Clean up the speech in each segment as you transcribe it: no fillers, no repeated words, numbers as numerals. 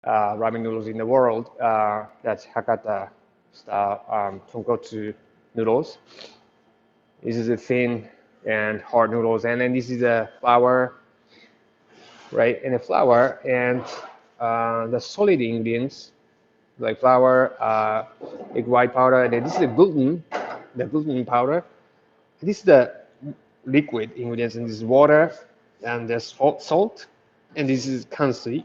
ramen noodles in the world. That's Hakata style tonkotsu noodles. This is a thin and hard noodles, and then this is the flour, right? And the flour and the solid ingredients like flour, egg white powder, and then this is the gluten powder. This is the liquid ingredients, and this is water, and there's salt, and this is kansi.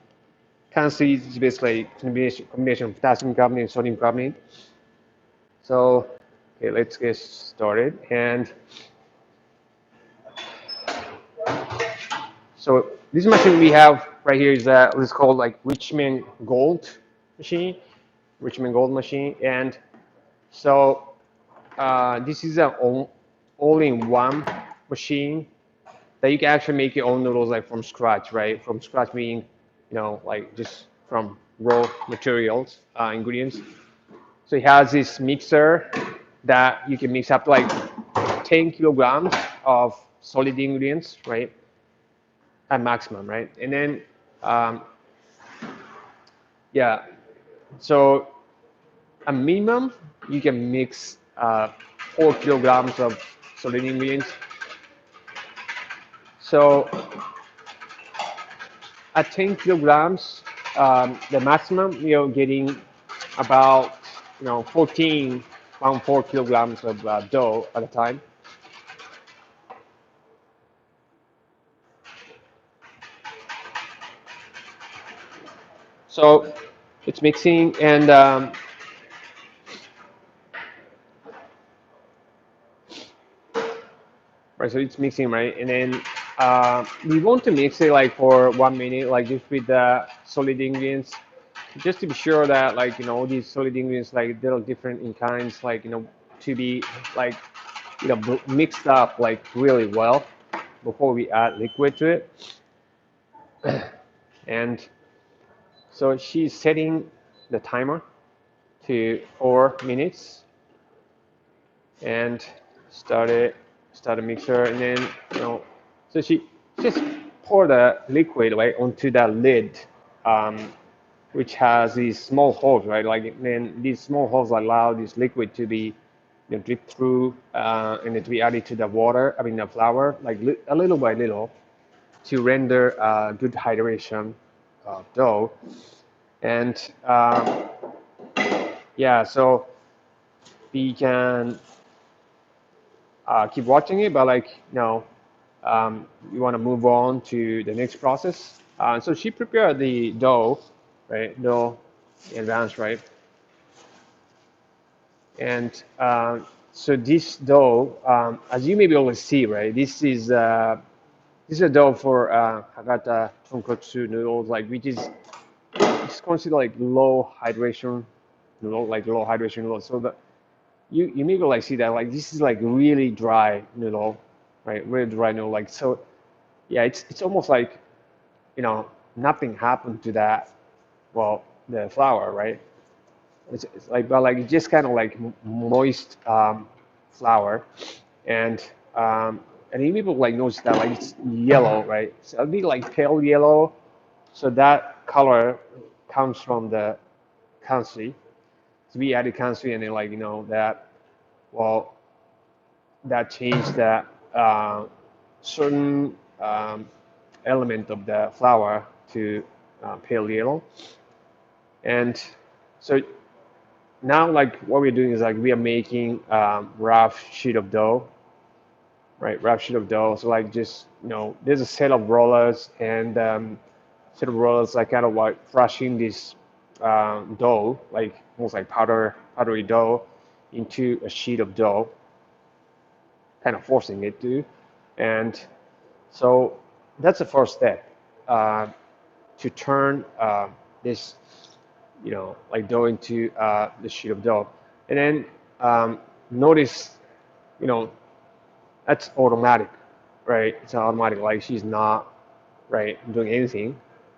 Kansi is basically combination of potassium carbonate and sodium carbonate. So, okay, let's get started. And so this machine we have right here is what's called like Richmond Gold machine, Richmond Gold machine, and so this is an all-in-one machine that you can actually make your own noodles like from scratch, right? From scratch meaning, like just from raw materials, ingredients. So it has this mixer that you can mix up to like 10 kilograms of solid ingredients, right? At maximum, right? And then, um, yeah, so a minimum you can mix 4 kilograms of solid ingredients. So at 10 kilograms, the maximum you're getting about 14 around 4 kilograms of dough at a time. So it's mixing and right, so it's mixing, right? And then we want to mix it like for 1 minute, like just with the solid ingredients, just to be sure that like all these solid ingredients like they're different in kinds, like to be like mixed up like really well before we add liquid to it. And so she's setting the timer to 4 minutes and start a mixer, and then so she just pour the liquid right onto that lid, which has these small holes, right? Like then these small holes allow this liquid to be drip through and it to be added to the water, I mean the flour, like a little by little to render good hydration of dough. And yeah, so we can keep watching it, but like you want to move on to the next process. So she prepared the dough, right? Dough in advance, right? And so this dough, as you may be able to see, right? This is a dough for Hakata tonkotsu noodles, like which is it's considered like low hydration noodle, like low hydration noodle. So that you may be able to like see that like this is like really dry noodle, right? Really dry noodle. Like so, yeah, it's almost like nothing happened to that. Well, the flour, right? It's like but like it's just kind of like moist flour, and you people like notice that like it's yellow, right? So it'll be like pale yellow. So that color comes from the kansi. So we added kansi, and then like that well that changed that certain element of the flour to pale yellow. And so now like what we're doing is like we are making rough sheet of dough, right? Rough sheet of dough. So like just there's a set of rollers, and set of rollers like kind of like brushing this dough, like almost like powdery dough, into a sheet of dough, kind of forcing it to. And so that's the first step, to turn this like dough into the sheet of dough. And then notice, you know, that's automatic, right? It's automatic, like she's not, right, doing anything.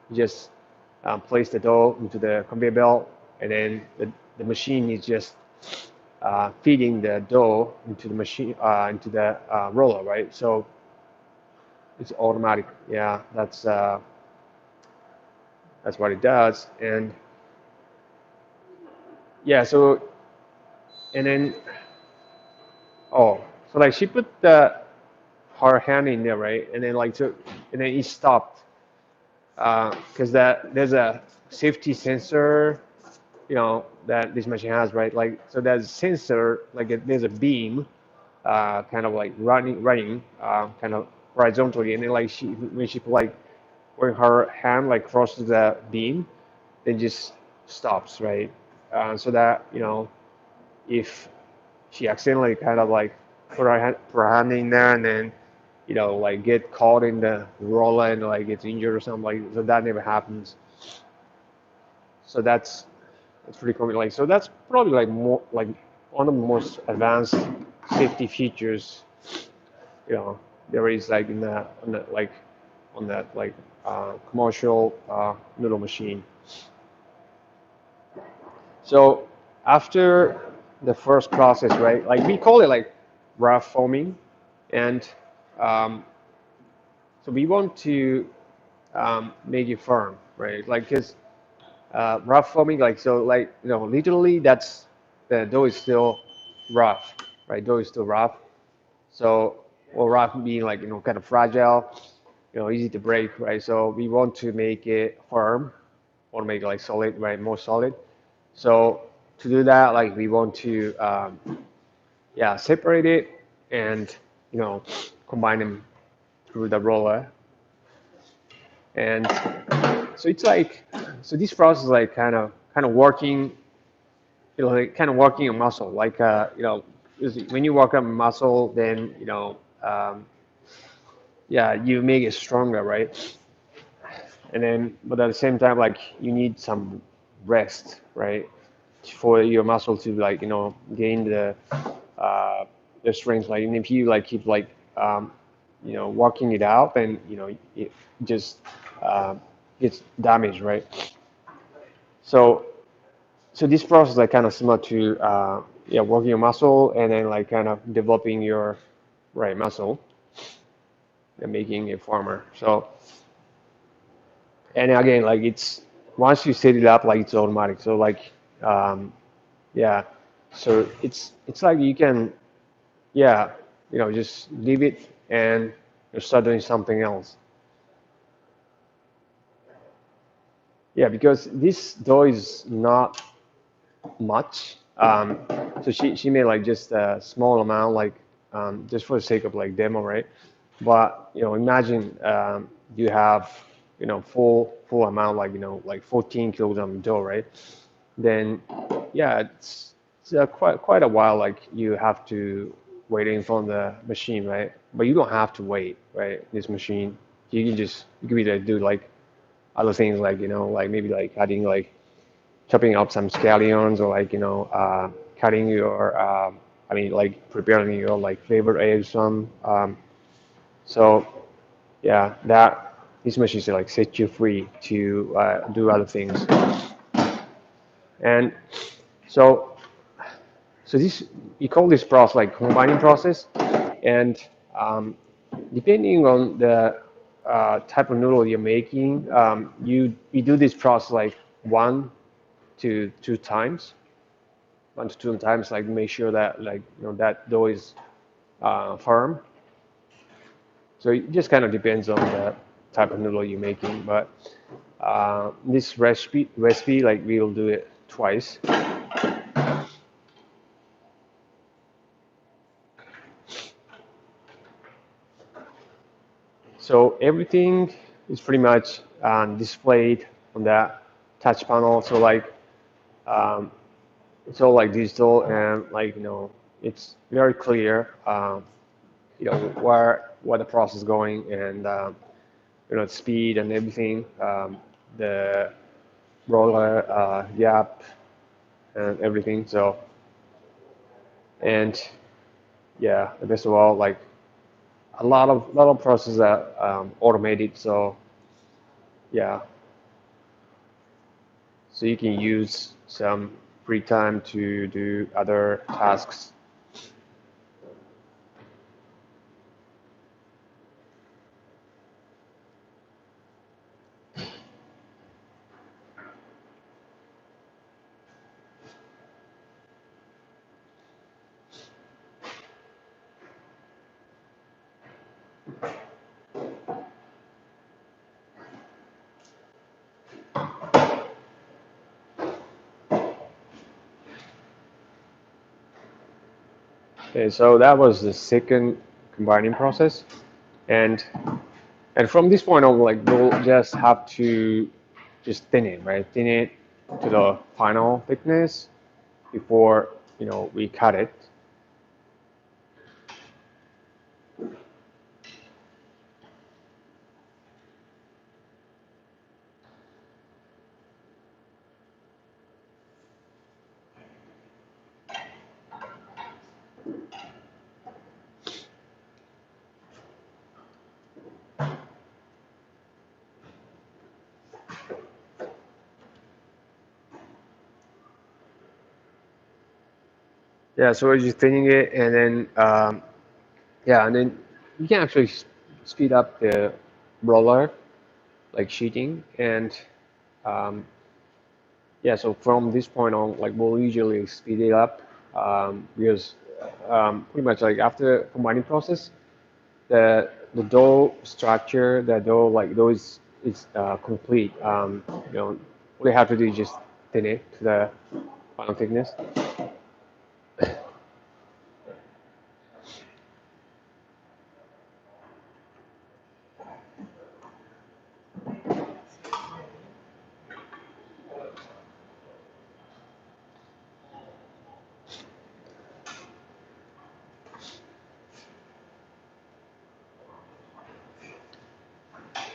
You just place the dough into the conveyor belt, and then the machine is just feeding the dough into the machine, into the roller, right? So it's automatic. Yeah, that's That's what it does. And yeah, so and then oh, so like she put her hand in there, right? And then like so, and then it stopped because that there's a safety sensor, that this machine has, right? Like so, there's a sensor, like there's a beam, kind of like running, kind of horizontally, and then like when she put like when her hand like crosses the beam, then just stops, right? So that if she accidentally kind of like put her hand in there and then like get caught in the roller and like gets injured or something, like so that never happens. So that's pretty common. Like so that's probably like more like one of the most advanced safety features you know there is like in the on that like commercial noodle machine. So after the first process, right? Like we call it like rough foaming, and um, so we want to make it firm, right? Like because rough foaming, like so, like literally that's the dough is still rough, right? Dough is still rough. So, or rough being like kind of fragile, easy to break, right? So we want to make it firm, want to make it like solid, right? More solid. So to do that, like we want to, yeah, separate it and you know combine them through the roller. And so it's like, so this process is like kind of working, like kind of working a muscle. Like when you work on muscle, then yeah, you make it stronger, right? And then, but at the same time, like you need some rest, right, for your muscle to like gain uh, the strength. Like, and if you like keep like working it out, then it just uh, gets damaged, right? So so this process is like kind of similar to yeah, working your muscle and then like kind of developing your right muscle and making a farmer. So and again, like it's once you set it up, like it's automatic. So like yeah, so it's like you can, yeah, just leave it and you start doing something else. Yeah, because this dough is not much. So she made like just a small amount, like just for the sake of like demo, right? But imagine you have full amount, like like 14 kilogram dough, right? Then yeah, it's quite a while. Like you have to wait in front of the machine, right? But you don't have to wait, right? This machine, you can either do like other things, like like maybe like adding like chopping up some scallions or like cutting your I mean like preparing your like flavored eggs some so yeah, that these machines like set you free to do other things. And so this, we call this process like combining process. And um, depending on the type of noodle you're making, you do this process like 1 to 2 times, 1 to 2 times, like make sure that like that dough is firm. So it just kind of depends on the type of noodle you're making. But this recipe, like we'll do it twice. So everything is pretty much displayed on that touch panel. So like um, it's all like digital and like it's very clear. Where the process is going and speed and everything. The roller gap and everything. So and yeah, the best of all, like a lot of processes are automated. So yeah, so you can use some free time to do other tasks. Okay, so that was the second combining process, and from this point on, like we'll just have to just thin it, right? Thin it to the final thickness before we cut it. Yeah, so we're just thinning it, and then yeah, and then you can actually speed up the roller, like sheeting, and um, yeah. So from this point on, like we'll usually speed it up because pretty much like after combining process, the dough structure, the dough like dough is complete. All you have to do is just thin it to the final thickness.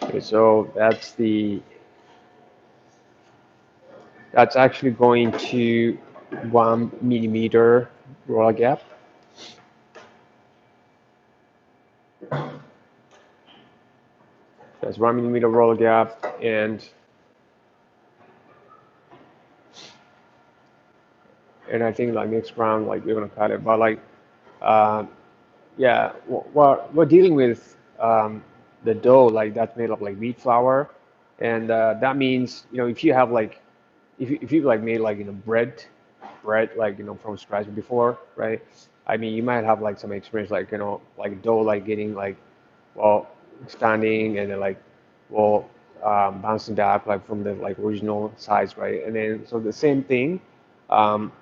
Okay, so that's actually going to 1 millimeter roller gap. That's 1 millimeter roller gap, and I think like next round like we're gonna cut it, but like uh, yeah, we're dealing with the dough like that's made of like wheat flour, and that means if you have like if you like made like bread like from scratch before, right? I mean you might have like some experience like like dough like getting like well expanding and then like well bouncing back like from the like original size, right? And then so the same thing. Um,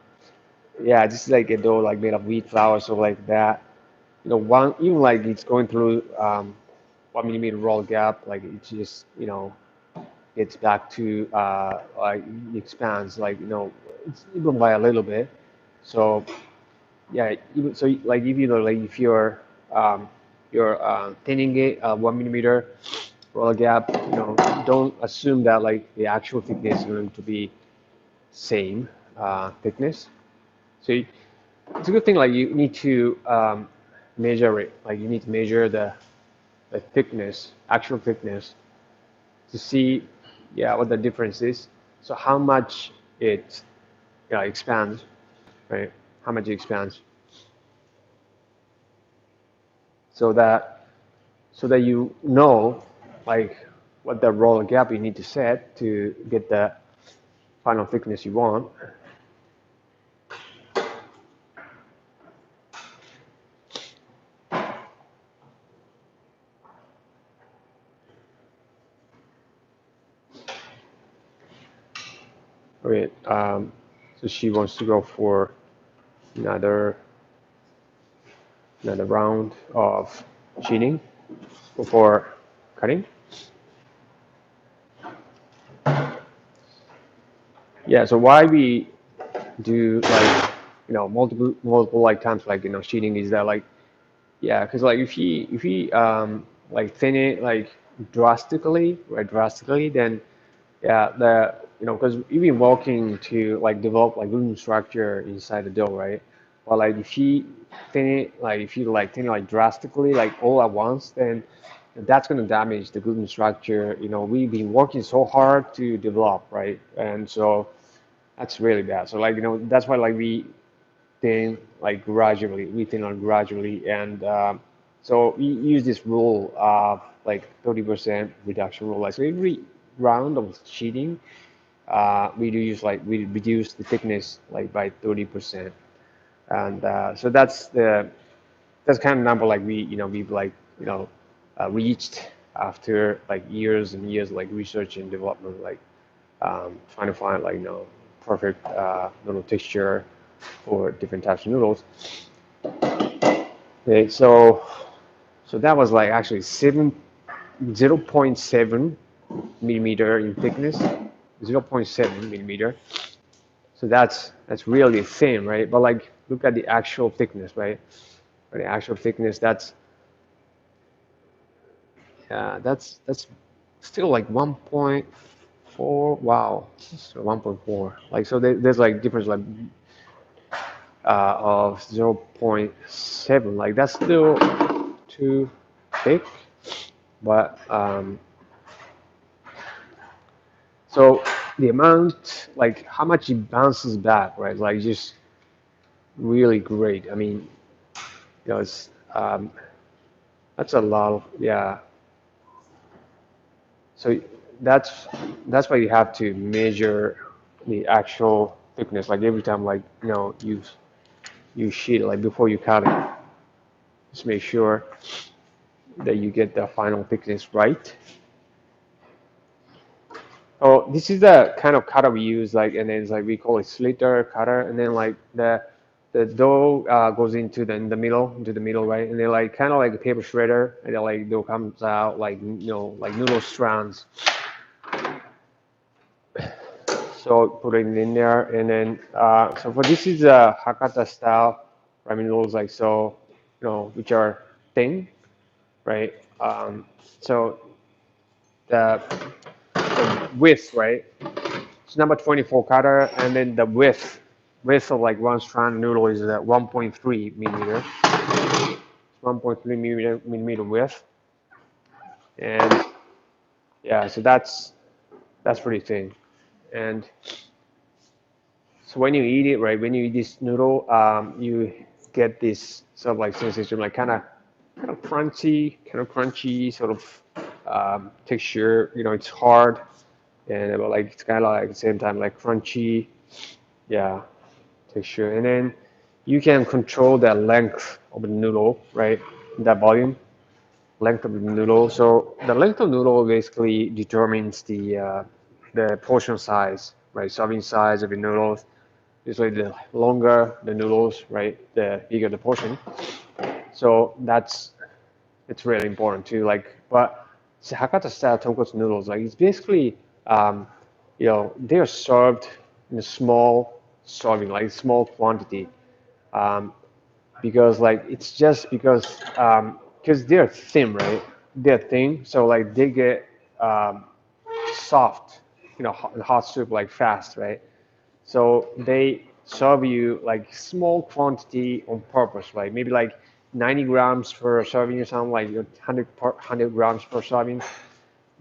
yeah, just like a dough like made of wheat flour, so like that, one even like it's going through 1 millimeter roll gap, like it just gets back to like it expands like it's even by a little bit. So yeah, even so like if like if you're thinning it 1 millimeter roll gap, don't assume that like the actual thickness is going to be same thickness. So it's a good thing like you need to measure it, like you need to measure the thickness, actual thickness, to see yeah what the difference is. So how much it expands, right? How much it expands, so that you know like what the roller gap you need to set to get the final thickness you want. Okay, so she wants to go for another round of sheeting before cutting. Yeah, so why we do like multiple like times like sheeting is that like yeah, because like if you like thin it like drastically, right, drastically, then yeah, the because you've been working to like develop like gluten structure inside the dough, right? But like if you thin it like if you like thin it like drastically like all at once, then that's gonna damage the gluten structure. We've been working so hard to develop, right? And so that's really bad. So like that's why like we thin like gradually, we thin on gradually, and so we use this rule of like 30% reduction rule. Like so every round of sheeting we do use like we reduce the thickness like by 30%, and so that's kind of number like we've like reached after like years and years like research and development, like trying to find like perfect noodle texture for different types of noodles. Okay, so that was like actually 0.7 millimeter in thickness, 0.7 millimeter. So that's really thin, right? But like look at the actual thickness, right? The actual thickness, that's still like 1.4. Wow, so 1.4. Like so there's like difference like of 0.7. Like that's still too thick, but so the amount, like how much it bounces back, right? Like just really great. I mean, it's that's a lot of, yeah. So that's why you have to measure the actual thickness. Like every time, like you sheet it, like before you cut it, just make sure that you get the final thickness right. Oh, this is the kind of cutter we use, like, and then it's like we call it sliter cutter, and then like the dough goes into the middle, right? And then like kind of like a paper shredder, and then like dough comes out like like noodle strands. So put it in there, and then so for this is Hakata style ramen noodles, like so, which are thin, right? So the width, right? It's number 24 cutter, and then the width of like one strand noodle is at 1.3 millimeter. 1.3 millimeter width, and yeah, so that's pretty thin. And so when you eat it, right, when you eat this noodle, you get this sort of like sensation, like kind of crunchy sort of texture. It's hard, and but like it's kind of like at the same time like crunchy, yeah, texture. And then you can control the length of the noodle, right? That volume, length of the noodle. So the length of noodle basically determines the portion size, right? Serving size of the noodles. Usually the longer the noodles, right, the bigger the portion. So it's really important too. Like, but Hakata style tonkotsu noodles, like it's basically, they are served in a small serving, like small quantity, um, because like it's just because they're thin, right? They're thin, so like they get soft, in hot soup like fast, right? So they serve you like small quantity on purpose, right? Maybe like 90 grams per serving or something, like 100 grams per serving.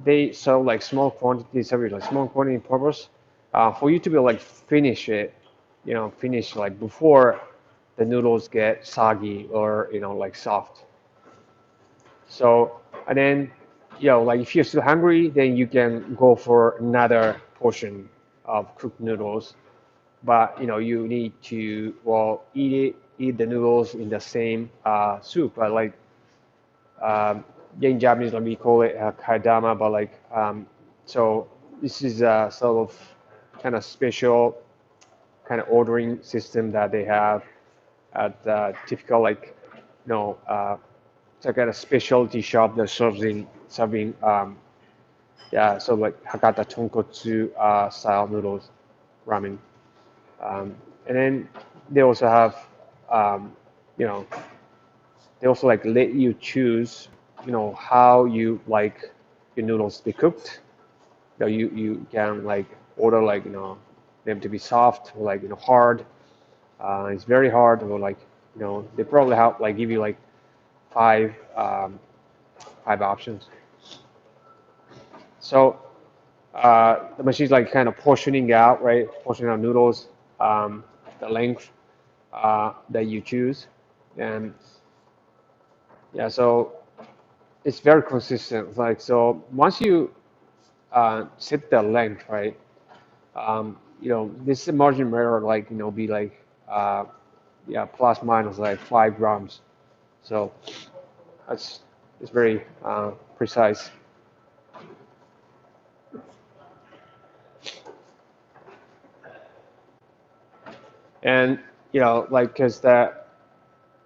They serve like small quantity serving, like small quantity on purpose, for you to be like finish it, finish like before the noodles get soggy or like soft. So and then like if you're still hungry, then you can go for another portion of cooked noodles, but you need to eat the noodles in the same soup, right? Like in Japanese, like we call it kaidama, but like so this is a sort of kind of special kind of ordering system that they have at typical like it's like a specialty shop that serves in serving yeah, so like Hakata tonkotsu style noodles ramen. And then they also have, um, you know, they also like let you choose, how you like your noodles to be cooked. You can like order like them to be soft or like hard. It's very hard or like they probably have like give you like five five options. So the machine's like kind of portioning out, right? Portioning out noodles, the length that you choose, and yeah, so it's very consistent. Like so, once you set the length, right? This margin of error, like be like yeah, plus minus like 5 grams. So that's it's very precise. And like because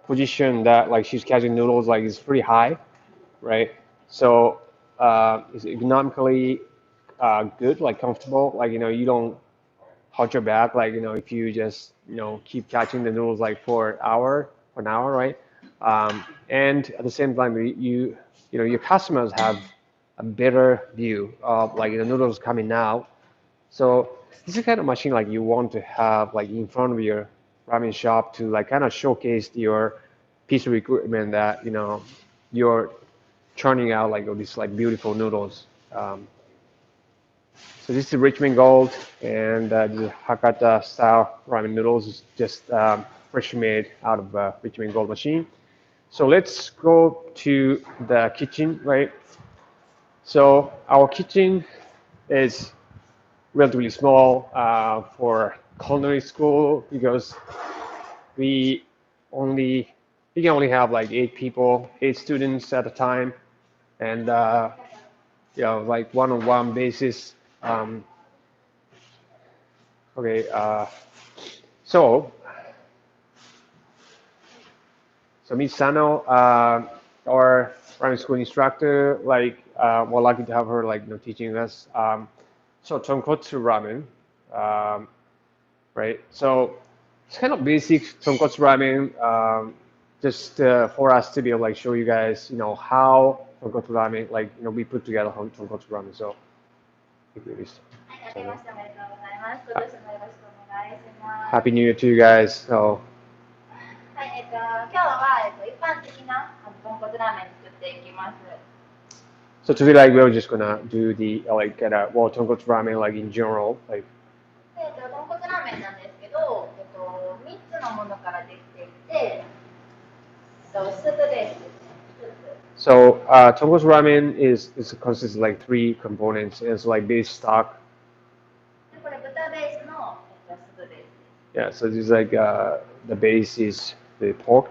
position that like she's catching noodles like is pretty high, right? So it's economically good, like comfortable, like you don't hurt your back, like if you just keep catching the noodles like for an hour, right? And at the same time, your customers have a better view of like the noodles coming out. So this is the kind of machine like you want to have like in front of your ramen shop to like kind of showcase your piece of equipment that you're churning out like all these like beautiful noodles. So this is Richmond Gold, and the Hakata style ramen noodles is just fresh made out of Richmond Gold machine. So let's go to the kitchen, right? So our kitchen is relatively small for culinary school because we only we can only have like 8 people, 8 students at a time, and like one-on-one basis. Okay, so Miss Sano, our primary school instructor, like we're lucky to have her like teaching us. So tonkotsu ramen, right? So it's kind of basic tonkotsu ramen, just for us to be able to like show you guys, how tonkotsu ramen, like we put together tonkotsu ramen. So, Happy New Year to you guys. So. はい、今日は、一般的な豚骨ラーメン作っていきます。So today, like we're just gonna do the like well tonkotsu ramen like in general, like. 豚骨ラーメンなんですけど、3つのものからできていて、スープベースですね。So tonkotsu ramen is consists of like 3 components. It's like base stock. これ豚ベースのスープベースです。Yeah, so this is like the base is the pork.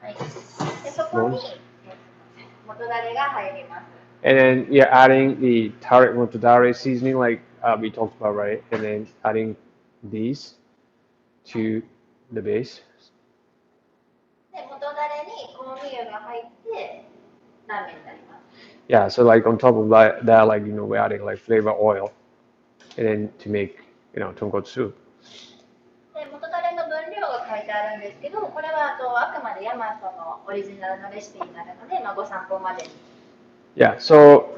はい。でそこに元ダレが入ります。And then you're adding the tare motodare seasoning like we talked about, right? And then adding these to the base. で元ダレに香味油が入ってラーメンになります。Yeah, so like on top of that like we're adding like flavor oil, and then to make tonkotsu. で元ダレの分量が書いてあるんですけど、これはあくまでヤマトのオリジナルのレシピになるので、ご参考までに。Yeah, so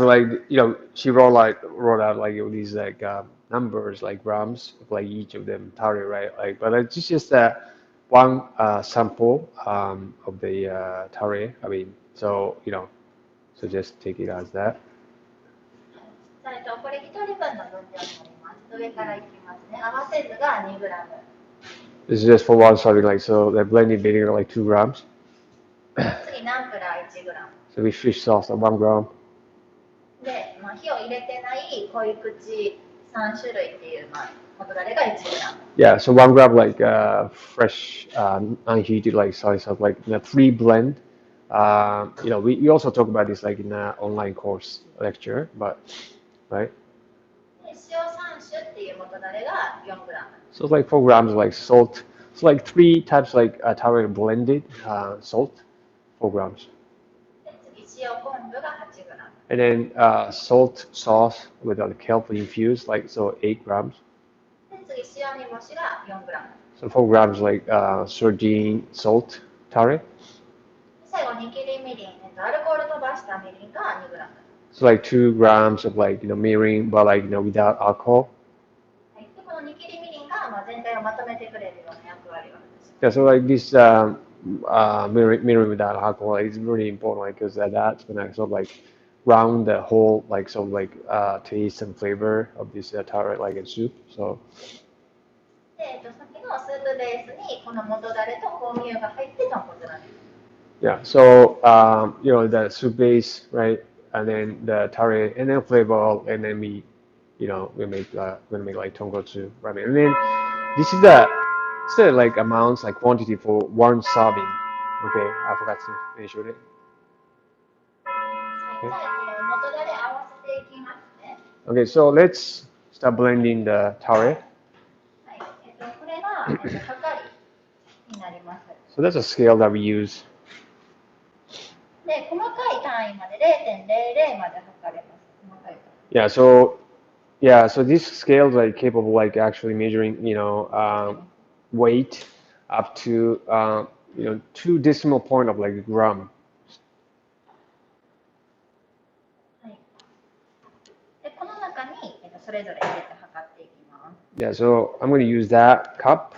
like she wrote out like these like numbers like grams of like each of them tare, right? Like, but it's just one sample of the tare. I mean, so so just take it as that. これ1人分の分量になります。上からいきますね。合わせ酢が2グラム。This is just for one serving, like so. The blended vinegar like 2 grams. 次ナンプラー1グラム。So we fish sauce at 1 gram. で、火を入れてない濃い口3種類っていう元ダレが1グラム。Yeah, so 1 gram like fresh unheated like soy sauce, like 3 blend. We also talk about this like in an online course lecture, but right. 塩3種っていう元ダレが4グラム。So it's like 4 grams like salt. It's like 3 types like tare blended salt, 4 grams. で次塩昆布が8グラム。And then salt sauce with kelp infused, like so 8 grams. で次塩煮干しが4グラム。So 4 grams like sardine salt tare. 最後に切りみりん、アルコール飛ばしたみりんが2グラム。So like 2 grams of like mirin, but like without alcohol. はい、でこの煮切りみりんが全体をまとめてくれるような役割を果たします。Yeah, so like this mirin without alcohol is really important because that's gonna sort of like round the whole like sort of like taste and flavor of this tare like in soup. So. で、さっきのスープベースにこの元ダレと香味油が入って豚骨なんです。Yeah, so the soup base, right, and then the tare, and then flavor oil, and then we make we're gonna make like tonkotsu ramen, and then this is the like amounts like quantity for 1 serving. Okay, I forgot to finish with it. はい、じゃあ元ダレ合わせていきますね。Okay, so let's start blending the tare. はい、これがはかりになります。So that's a scale that we use. で、細かい単位まで0.00まで測れます。細かい単位。 Yeah, so this scale is like capable like actually measuring, weight up to 2 decimal point of like a gram. はい。で、この中に、それぞれ入れて測っていきます。Yeah, so I'm going to use that cup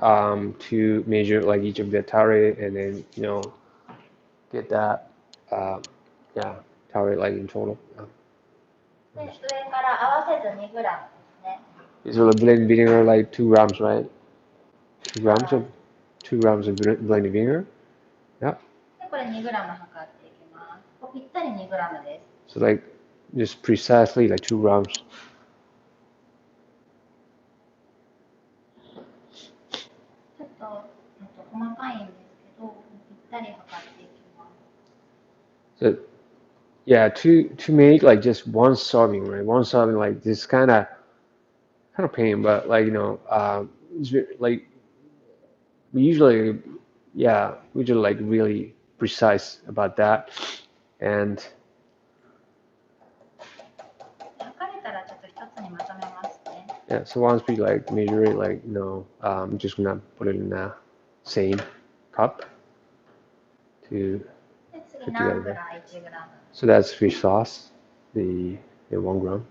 to measure like each of the tare and then get that tare like in total. で、上から合わせず2グラムですね。So the blended vinegar like 2 grams, right? 2 grams of blended vinegar. Yeah. で、これ2グラム測っていきます。ぴったり2グラムです。So like just precisely like 2 grams. ちょっと、細かいんですけど、ぴったり測っていきます。So yeah, to make like just one serving, right? One serving like this kind of pain, but like like we usually like really precise about that, and 測れたらちょっと一つにまとめますね。yeah. So once we like measure it, like I'm just gonna put it in the same cup to で、次 put ナン together. プラー1グラム。So that's fish sauce, the 1 gram.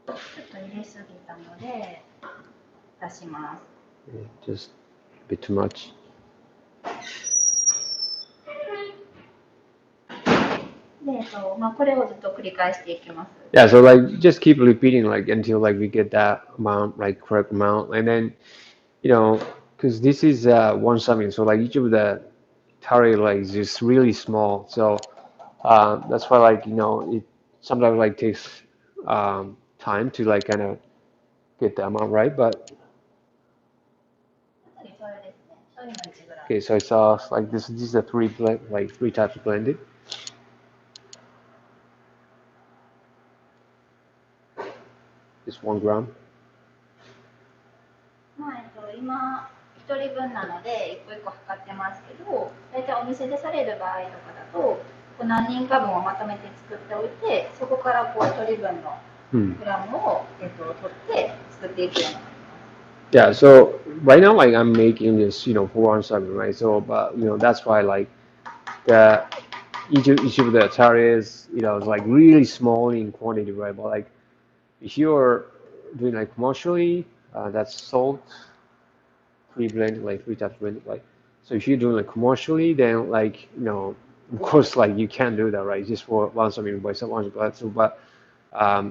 ちょっと入れすぎたので足します。Just a bit too much. で、これをずっと繰り返していきます。Yeah, so like just keep repeating like until like we get that amount, like correct amount, and then because this is one serving, so like each of the tare like is just really small, so that's why like it sometimes like takes time to like kind of get the amount right, but 次醤油ですね。醤油の1グラム。 okay, soy sauce like this. These are three types of blended. Just 1 gram. 今1人分なので1個1個測ってますけど、大体お店でされる場合とかだと何人か分をまとめて作っておいて、そこから1人分のグラムを、取って作っていくような。Yeah, so right now like I'm making this for 1 serving, right? So but that's why like the each of the tares is like really small in quantity, right? But like if you're doing like commercially, that's salt pre-blended, like 3 types blended, like so if you're doing like commercially, then like of course like you can't do that, right? Just for 1 serving by someone, but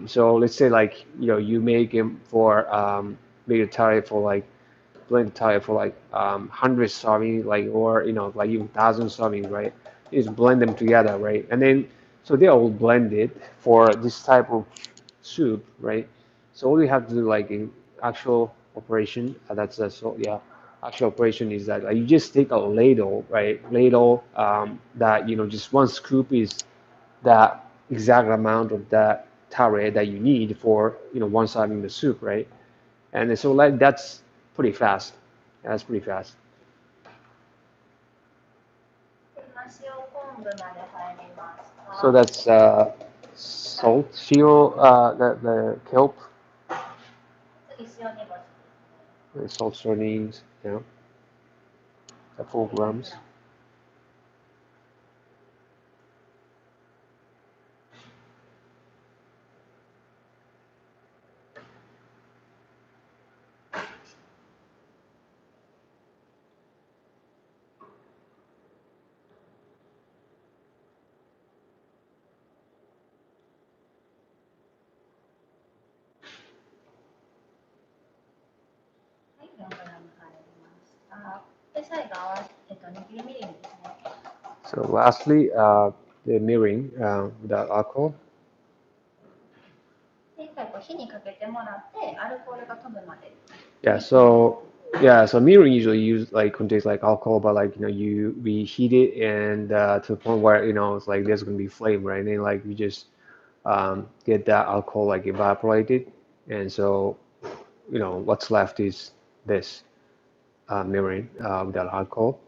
so let's say like you make them for make a tire for like blend tire for like 100 serving, like or like even 1,000 serving, right? You just blend them together, right? And then so they're all blended for this type of soup, right? So all you have to do like in actual operation, actual operation is that like, you just take a ladle, right? Ladle that just 1 scoop is that exact amount of that tare that you need for 1 serving the soup, right? And so like that's pretty fast. That's pretty fast. 今塩昆布まで入りました。 So that's salt, shio, the kelp, 次塩煮干しですね。 salt sardines, at 4 grams. So lastly, the mirroring without alcohol. Yeah, so Yeah, so mirroring usually use like contains like alcohol, but like you we heat it and to the point where it's like there's gonna be flame, right? And then like we just get that alcohol like evaporated, and so what's left is this mirroring without alcohol.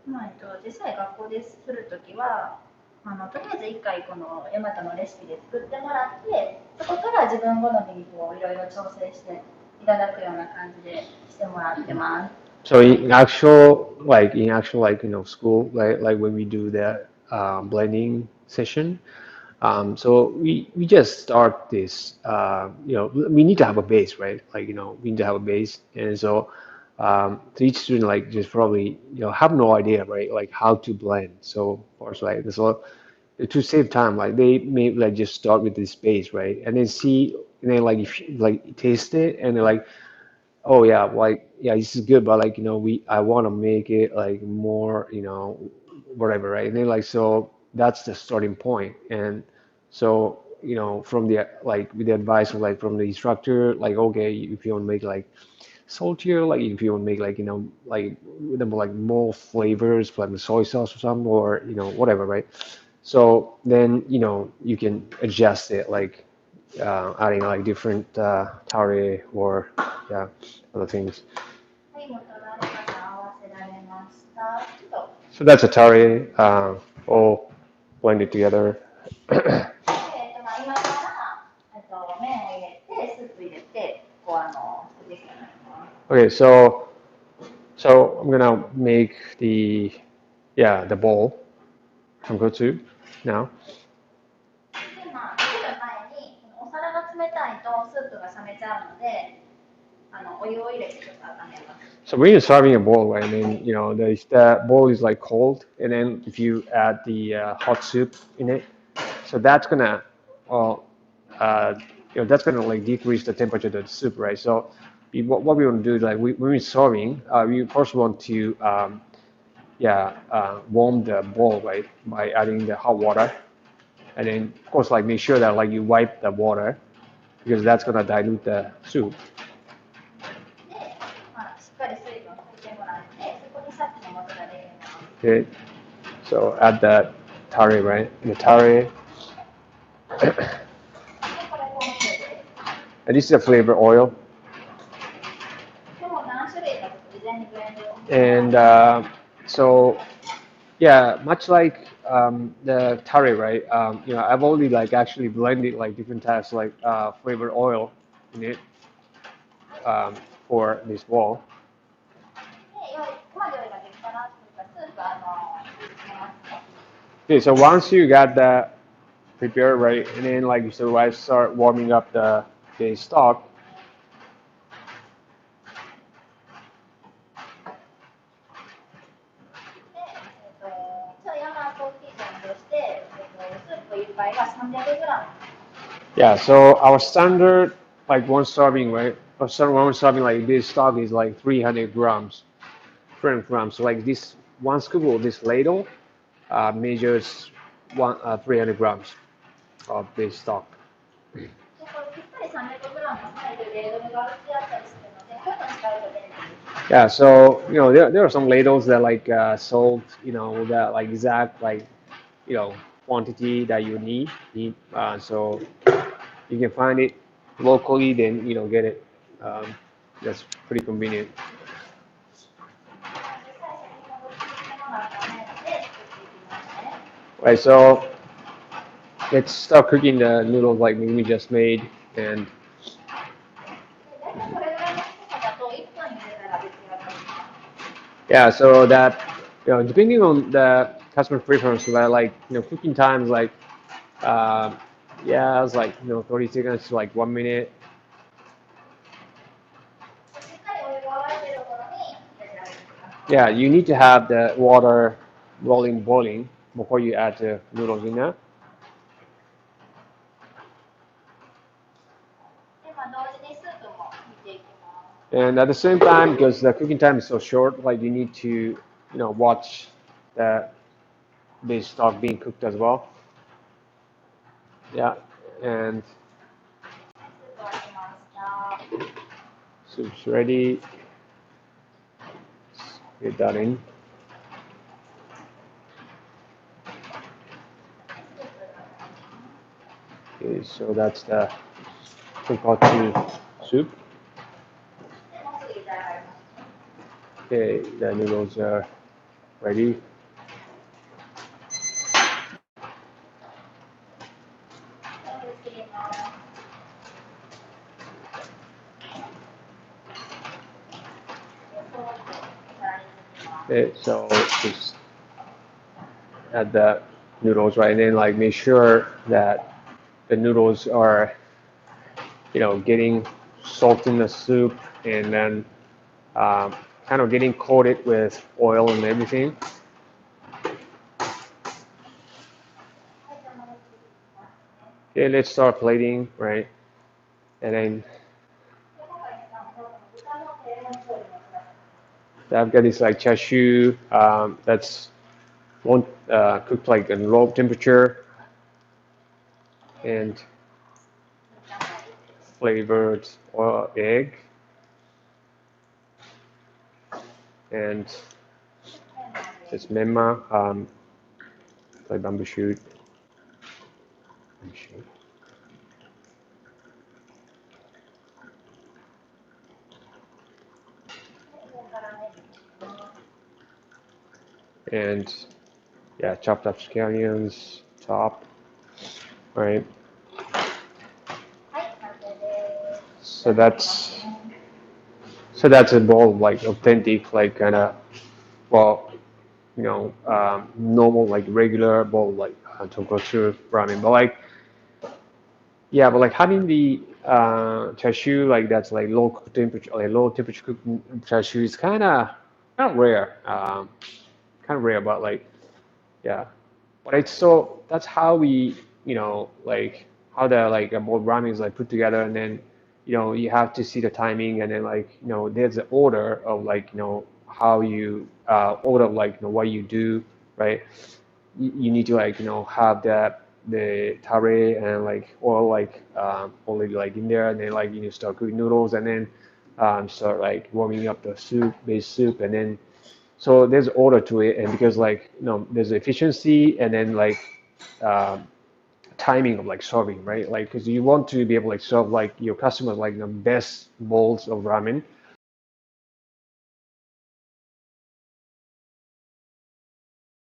まあ実際学校でするときはとりあえず1回このヤマトのレシピで作ってもらってそこから自分好みにこういろいろ調整していただくような感じでしてもらってます。So in actual like school like when we do the blending session, so we just start this. We need to have a base, right? Like we need to have a base, and so to each student like just probably have no idea, right? Like how to blend. So of course, like so to save time, like they may like just start with this base, right? And then see, and then like if you, like taste it, and then like oh yeah, like yeah, this is good, but like I want to make it like more, whatever, right? And then like so that's the starting point, and so from the like with the advice of like from the instructor, like okay, if you want to make like saltier, like if you want to make like like with them like more flavors, like the soy sauce or something, or whatever, right? So then you can adjust it like adding like different tare or yeah other things. はい、元のあり方合わせられました。ちょっと So that's a tare all blended together. まあ、今から麺を入れて、スープ入れて、こう作っていきたいと思います。Okay, so I'm gonna make the bowl from gochu now. で、まあ、作る前に、お皿が冷たいとスープが冷めちゃうので、お湯を入れてちょっと温めます。So when you're serving a bowl, right? I mean, the bowl is like cold, and then if you add the hot soup in it, so that's gonna, well, uh, that's gonna like decrease the temperature of the soup, right? So what we want to do is like when we're serving, we first want to, warm the bowl, right, by adding the hot water, and then of course like make sure that like you wipe the water because that's gonna dilute the soup. で、まあ、しっかり水分を拭いてもらって、そこにさっきの素が入れます。Okay, so add that tare, right? The tare. で、これポン酢です。And this is a flavor oil. でも何種類か事前にブレンドをしてもらって。And so, yeah, much like the tare, right? I've already like actually blended like different types like flavor oil in it for this wall. で、まあ、料理ができたら、スープ入れますね。Okay, so once you got that prepared, right, and then like so I start warming up the stock. で、じゃあヤマト基準として、スープ1杯が 300g。Yeah, so our standard like one serving, right? Or one serving like this stock is like 300 grams, 300 grams. So like this one scoop of this ladle measures 300 grams of this stock. で、これぴったり 300g 入るレードルが売ってあったりするので、こういうの使うと便利です。Yeah, so there are some ladles that like sold, that like exact like quantity that you need. So you can find it locally, then get it. That's pretty convenient. で、最初にこの作ってもらった麺で作っていきますね。Right, so let's start cooking the noodles like we just made, and で、大体これぐらいの太さだと1分茹でたら出来上がります。yeah, so that depending on the customer preference, right, like cooking times like uh, yeah, it's like 30 seconds to like 1 minute. しっかりお湯が沸いているところに入れてあげてください。Yeah, you need to have the water boiling before you add the noodles in there. で、まあ、同時にスープも煮ていきます。And at the same time, because the cooking time is so short, like you need to, watch the stock being cooked as well. Yeah, and soup's ready. Get that in. Okay, so that's the tonkatsu soup. Okay, the noodles are ready. Okay, so just add the noodles right in, like make sure that the noodles are, getting salt in the soup and then kind of getting coated with oil and everything. Okay, let's start plating, right? And then I've got this like chashu that's one cooked like in low temperature and flavored oil egg and this memma, like bamboo shoot. And yeah, chopped up scallions, top, right? So that's a bowl like authentic, like kind of well, normal like regular bowl like tonkotsu ramen. But like yeah, but like having the chashu like that's like low temperature, like low temperature cooked chashu is kind of rare, kind of rare. But like yeah, but it's so that's how we like how the like both ramen is like put together, and then you have to see the timing, and then like there's an order of like how you order like what you do, right? You need to like have the tare and like oil like already like in there, and then like start cooking noodles, and then start like warming up the soup, base soup, and then so there's order to it, and because like there's efficiency, and then like um, timing of like serving, right? Like because you want to be able to like serve like your customers like the best bowls of ramen,